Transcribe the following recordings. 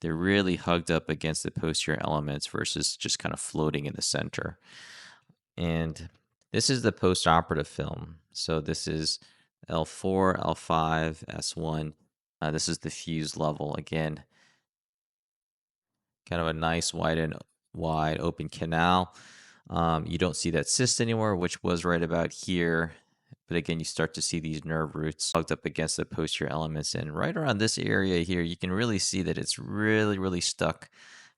they're really hugged up against the posterior elements versus just kind of floating in the center. And this is the postoperative film. So this is L4, L5, S1. This is the fused level. Again, kind of a nice wide open canal. You don't see that cyst anymore, which was right about here. But again, you start to see these nerve roots plugged up against the posterior elements. And right around this area here, you can really see that it's really, really stuck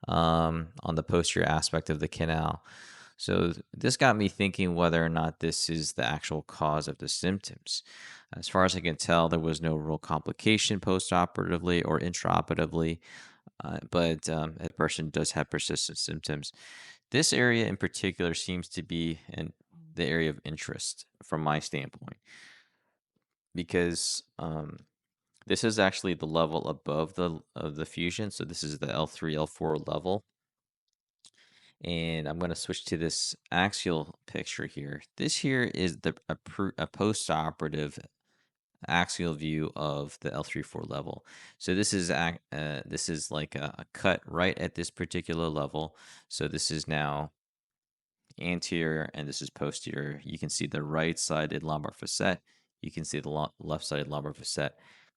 on the posterior aspect of the canal. So this got me thinking whether or not this is the actual cause of the symptoms. As far as I can tell, there was no real complication postoperatively or intraoperatively, but a person does have persistent symptoms. This area in particular seems to be in the area of interest from my standpoint because this is actually the level above the fusion. So this is the L3, L4 level. And I'm going to switch to this axial picture here. This here is a post-operative axial view of the L3-4 level. So this is like a cut right at this particular level. So this is now anterior and this is posterior. You can see the right-sided lumbar facet. You can see the left-sided lumbar facet.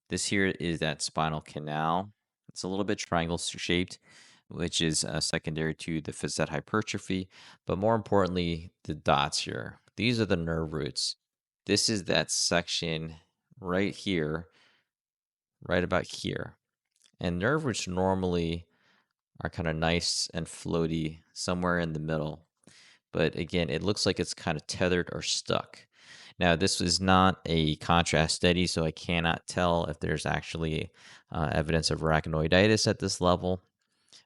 This here is that spinal canal. It's a little bit triangle shaped, which is secondary to the facet hypertrophy. But more importantly, the dots here. These are the nerve roots. This is that section right here, right about here. And nerve roots normally are kind of nice and floaty somewhere in the middle. But again, it looks like it's kind of tethered or stuck. Now, this is not a contrast study, so I cannot tell if there's actually evidence of arachnoiditis at this level.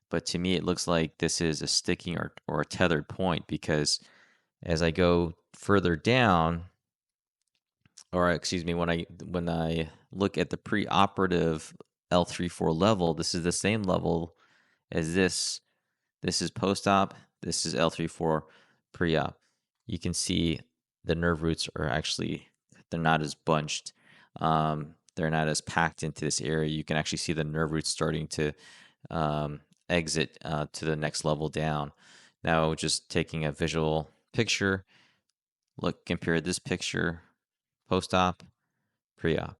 But to me, it looks like this is a sticking or a tethered point because as I go further down, or excuse me, when I look at the preoperative L3-4 level, this is the same level as this. This is post-op. This is L3-4 pre-op. You can see the nerve roots are actually they're not as bunched. They're not as packed into this area. You can actually see the nerve roots starting to exit to the next level down. Now, just taking a visual picture, compare this picture post-op, pre-op.